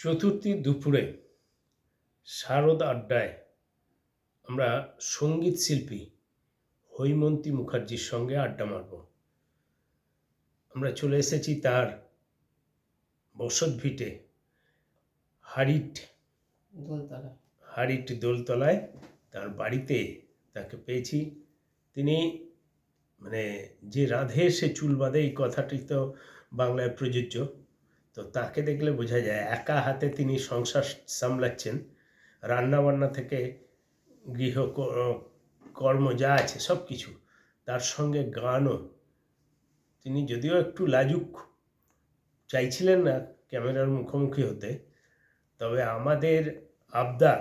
চতুর্থীর দুপুরে শারদ আড্ডায় আমরা সঙ্গীত শিল্পী হৈমন্তী মুখার্জির সঙ্গে আড্ডা মারব। আমরা চলে এসেছি তার বসত ভিটে হারিট দোলতলায় তার বাড়িতে তাকে পেয়েছি। তিনি যে রাধে সে চুল বাঁধে, এই কথাটি তো বাংলায় প্রযোজ্য। তো তাকে দেখলে বোঝা যায় একা হাতে তিনি সংসার সামলাচ্ছেন, রান্নাবান্না থেকে গৃহ কর্ম যা আছে সব কিছু, তার সঙ্গে গানও। তিনি যদিও একটু লাজুক, চাইছিলেন না ক্যামেরার মুখোমুখি হতে, তবে আমাদের আবদার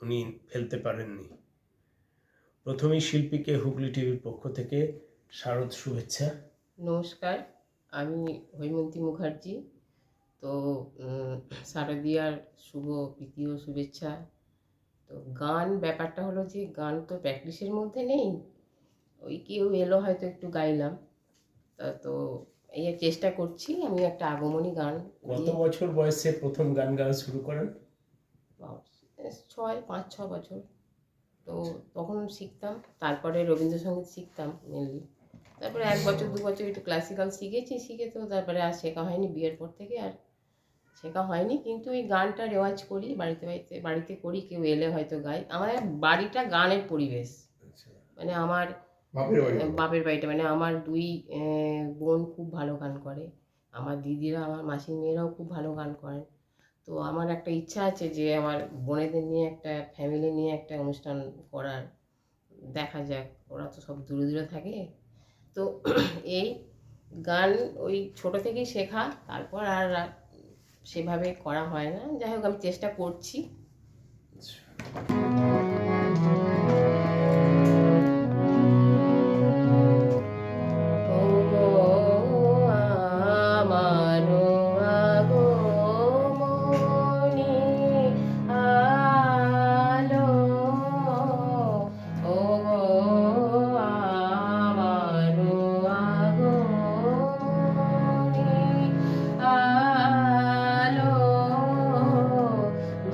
উনি ফেলতে পারেননি। প্রথমেই শিল্পীকে হুগলি টিভির পক্ষ থেকে শারদ শুভেচ্ছা। নমস্কার, আমি হৈমন্তী মুখার্জি। তো শারদীয়ার শুভ প্রীতি ও শুভেচ্ছা। তো গান ব্যাপারটা হলো যে গান তো প্র্যাকটিসের মধ্যে নেই, ওই কেউ এলো হয়তো একটু গাইলাম, তো এই চেষ্টা করছি। আমি একটা আগমনী গান। কত বছর বয়সে প্রথম গান গাওয়া শুরু করেন? 5-6 বছর। তো তখন শিখতাম, তারপরে রবীন্দ্রসঙ্গীত শিখতাম মেনলি। তারপরে 1 বছর 2 বছর একটু ক্লাসিক্যাল শিখে তো তারপরে আর শেখা হয়নি। বিয়ের পর থেকে আর শেখা হয়নি, কিন্তু এই গানটা রেওয়াজ করি বাড়িতে করি। কেউ এলে হয়তো গাই। আমাদের বাড়িটা গানের পরিবেশ। আমার বাপের বাড়িটা আমার 2 বোন খুব ভালো গান করে, আমার দিদিরা, আমার মাসির মেয়েরাও খুব ভালো গান করেন। তো আমার একটা ইচ্ছা আছে যে আমার বোনেদের নিয়ে একটা ফ্যামিলি নিয়ে একটা অনুষ্ঠান করার। দেখা যাক, ওরা তো সব দূরে দূরে থাকে। তো এই গান ওই ছোটো থেকেই শেখা, তারপর আর সেভাবে করা হয় না। যাই হোক, আমি চেষ্টা করছি।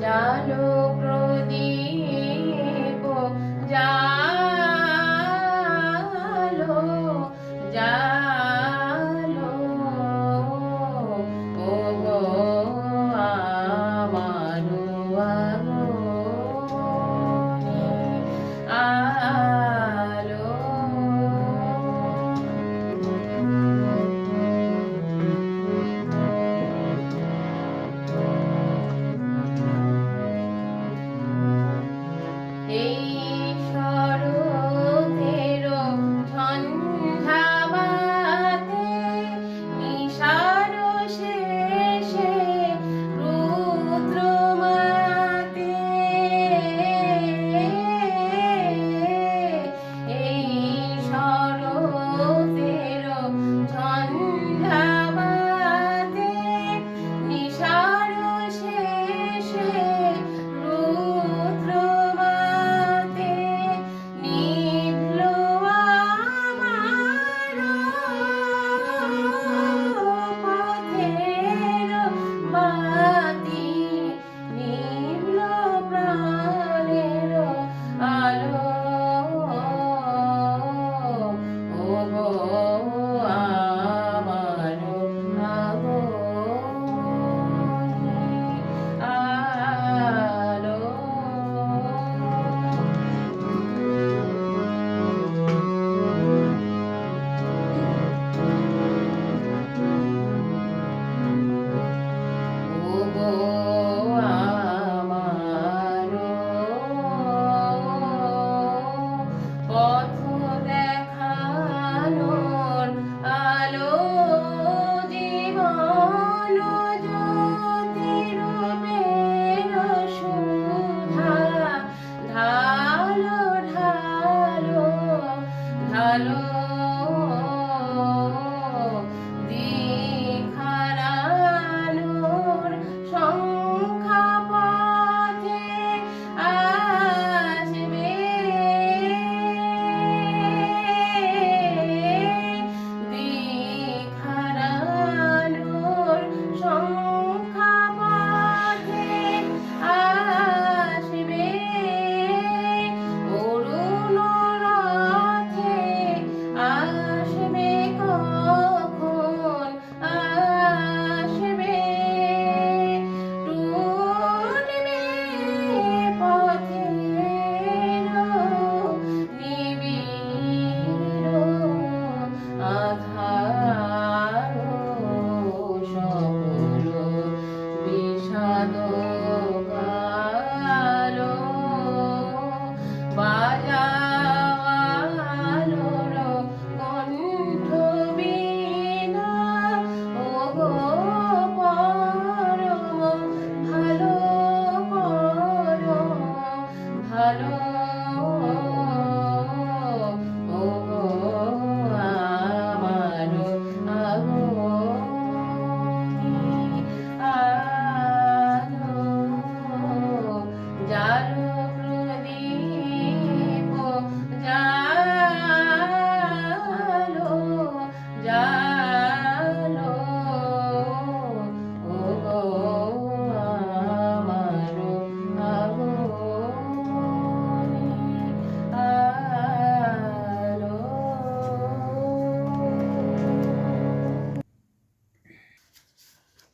জালো প্রদীপ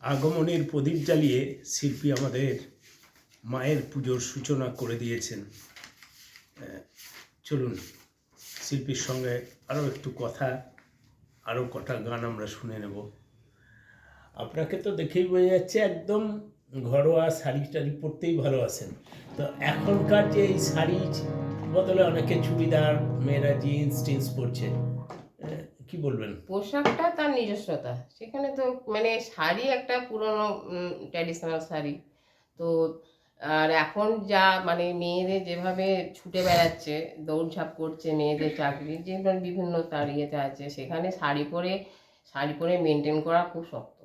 আগমনের প্রদীপ জ্বালিয়ে শিল্পী আমাদের মায়ের পুজোর সূচনা করে দিয়েছেন। চলুন শিল্পীর সঙ্গে আরও একটু কথা, আরও কটা গান আমরা শুনে নেব। আপনাকে তো দেখেই বোঝা যাচ্ছে একদম ঘরোয়া শাড়ি টাড়ি পরতেই ভালোবাসেন। তো এখনকার যে এই শাড়ি বদলে অনেকে চুড়িদার, মেয়েরা জিন্স টিন্স পরছে, কি বলবেন? পোশাকটা তার নিজস্বতা, সেখানে তো মানে শাড়ি একটা পুরনো ট্র্যাডিশনাল শাড়ি তো। আর এখন যা মানে মেয়েদের যেভাবে ছুটে বেড়াচ্ছে, দৌড়ঝাঁপ করছে, মেয়েদের চাকরি যে বিভিন্ন তার ইয়েতে আছে, সেখানে শাড়ি পরে মেনটেন করা খুব শক্ত।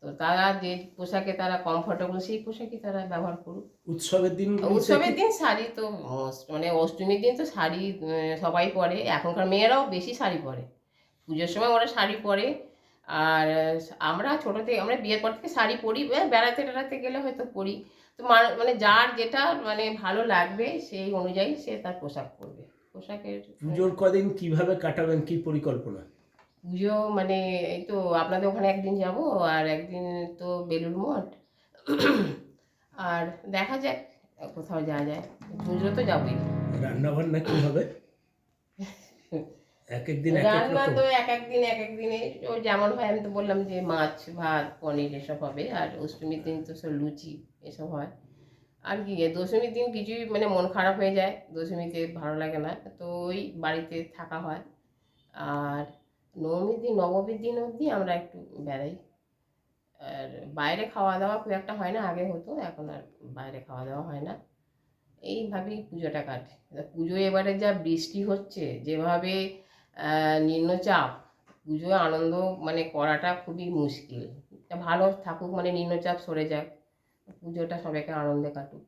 তো তারা যে পোশাকে তারা কমফোর্টেবল, সেই পোশাকই তারা ব্যবহার করুক। উৎসবের দিন উৎসবের দিন শাড়ি তো মানে অষ্টমীর দিন তো শাড়ি সবাই পরে, এখনকার মেয়েরাও বেশি শাড়ি পরে, পুজোর সময় ওরা শাড়ি পরে। আর আমরা ছোটো থেকে, আমরা বিয়ের পর থেকে শাড়ি পরি, বেড়াতে টেড়াতে গেলে হয়তো পরি। তো মানে যার যেটা মানে ভালো লাগবে সেই অনুযায়ী সে তার পোশাক পরবে। পোশাকের পুজোর কদিন কিভাবে কাটাবেন, কি পরিকল্পনা? পুজো মানে এই তো আপনাদের ওখানে একদিন যাব, আর একদিন তো বেলুড় মঠ, আর দেখা যাক কোথাও যাওয়া যায়। পুজো তো যাবই। রান্না বান্না কি হবে? এক একদিন এক এক রান্না রকম। তো এক এক দিনে ও যেমন হয়, আমি তো বললাম যে মাছ ভাত পনির এসব হবে, আর অষ্টমীর দিন তো সব লুচি এসব হয়। আর কি দশমীর দিন কিছুই মানে মন খারাপ হয়ে যায়, দশমীতে ভালো লাগে না, তো ওই বাড়িতে থাকা হয়। আর নবমীর দিন অবধি আমরা একটু বেড়াই। আর বাইরে খাওয়া দাওয়া খুব একটা হয় না, আগে হতো, এখন আর বাইরে খাওয়া দাওয়া হয় না। এইভাবেই পুজোটা কাটে। পুজোয় এবারে যা বৃষ্টি হচ্ছে, যেভাবে নিম্নচাপ, পুজোয় আনন্দ মানে করাটা খুবই মুশকিল। ভালো থাকুক, মানে নিম্নচাপ সরে যাক, পুজোটা সবাইকে আনন্দে কাটুক,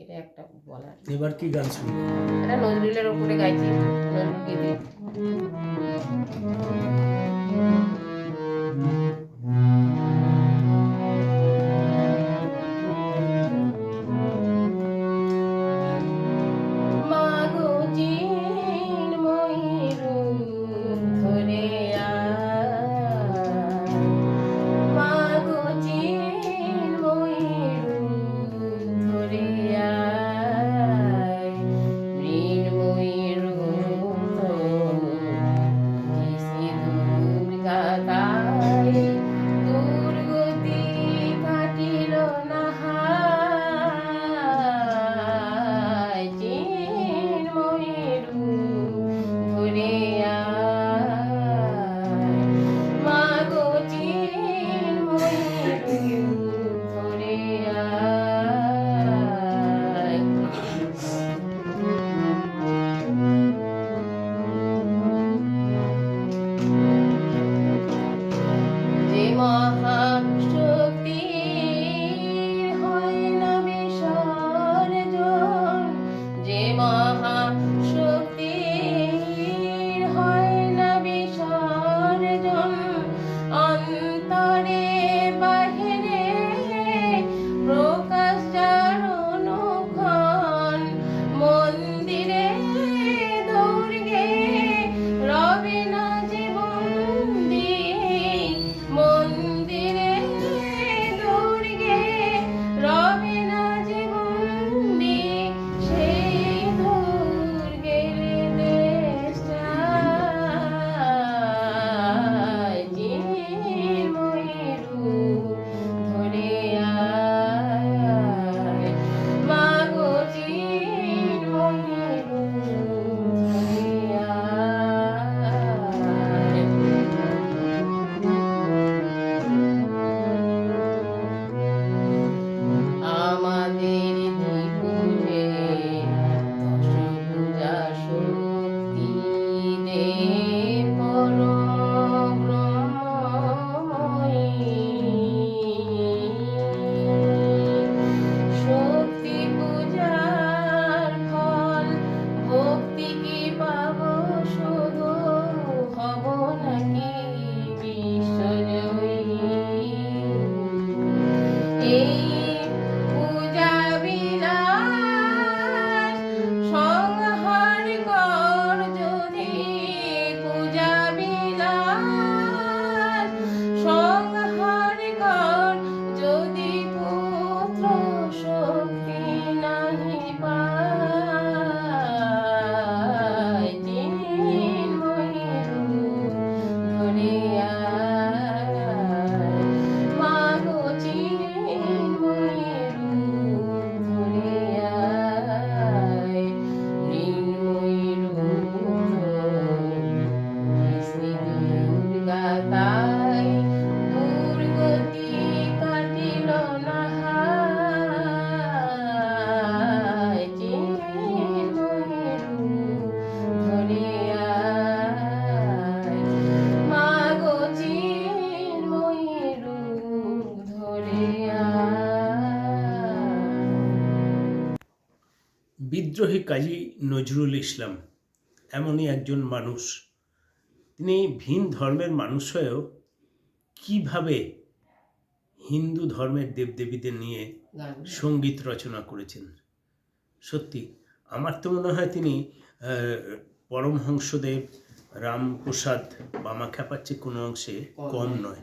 এটা একটা বলার। এবার কি গান শুনবো? এটা নজরুলের ওপরে গাইছি, নজরুল গীতি। মাগো চিন্ময়ী রূপ ধরে আয়, মাগো চিন্ময়ী রূপ ধরে আয়, মৃন্ময়ী রূপ ধরি দুর্গা তাই, দুর্গতি কাটিল না হায়, চিন্ময়ী রূপ ধরে আয়, মাগো চিন্ময়ী রূপ ধরে আয়। যে মহাশক্তি হয় না বিসর্জন, যে মহাশক্তি হয় না বিসর্জন, অন্তরে বাহিরে প্রকাশ যার অনুক্ষণ, মন্দিরে দুর্গে রবে না জীবন দিয়ে, মন্দিরে বিদ্রোহী কাজী নজরুল ইসলাম এমনই একজন মানুষ। তিনি ভিন ধর্মের মানুষ হয়েও কীভাবে হিন্দু ধর্মের দেবদেবীদের নিয়ে গান সঙ্গীত রচনা করেছেন, সত্যি আমার তো মনে হয় তিনি পরমহংসদেব রামপ্রসাদ বামাখ্যাপার চেয়ে কোনো অংশে কম নয়।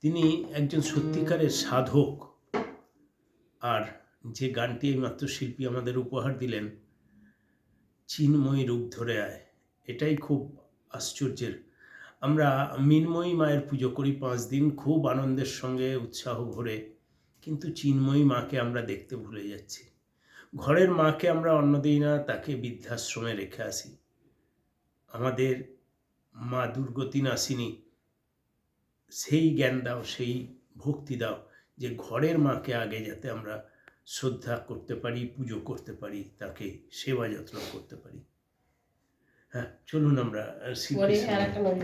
তিনি একজন সত্যিকারের সাধক। আর যে গানটি এইমাত্র শিল্পী আমাদের উপহার দিলেন, চিন্ময়ী রূপ ধরে আয়, এটাই খুব আশ্চর্যের। আমরা মৃন্ময়ী মায়ের পুজো করি 5 দিন খুব আনন্দের সঙ্গে উৎসাহ ভরে, কিন্তু চিন্ময়ী মাকে আমরা দেখতে ভুলে যাচ্ছি। ঘরের মাকে আমরা অন্ন দিই না, তাকে বৃদ্ধাশ্রমে রেখে আসি। আমাদের মা দুর্গতি নাসিনী সেই জ্ঞান দাও, সেই ভক্তি দাও যে ঘরের মাকে আগে যাতে আমরা শ্রদ্ধা করতে পারি, পুজো করতে পারি, তাকে সেবা যত্ন করতে পারি। হ্যাঁ, চলুন আমরা পরে শিল্পীর আর সঙ্গে- একটা নজরুল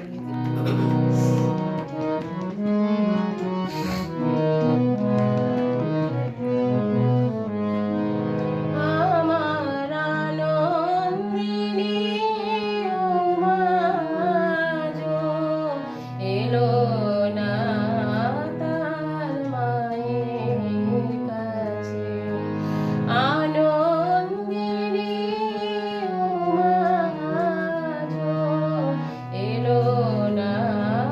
আমার আনন্দিনী উমা যো এলো না তার মায়ের কাছে, আনন্দিনী উমা যো এলো না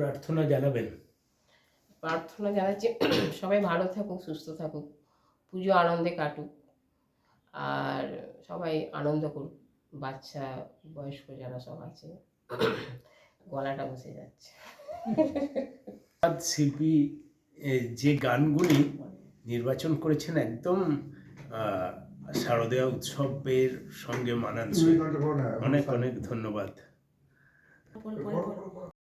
প্রার্থনা জানাবেন? প্রার্থনা জানাচ্ছি সবাই ভালো থাকুক, সুস্থ থাকুক, পুজো আনন্দে কাটুক, আর সবাই আনন্দ করুক, বাচ্চা বয়স্ক যারা সব আছে। গলাটা বসে যাচ্ছে। শিল্পী যে গানগুলি নির্বাচন করেছেন একদম শারদীয়া উৎসবের সঙ্গে মানানসই। অনেক অনেক ধন্যবাদ।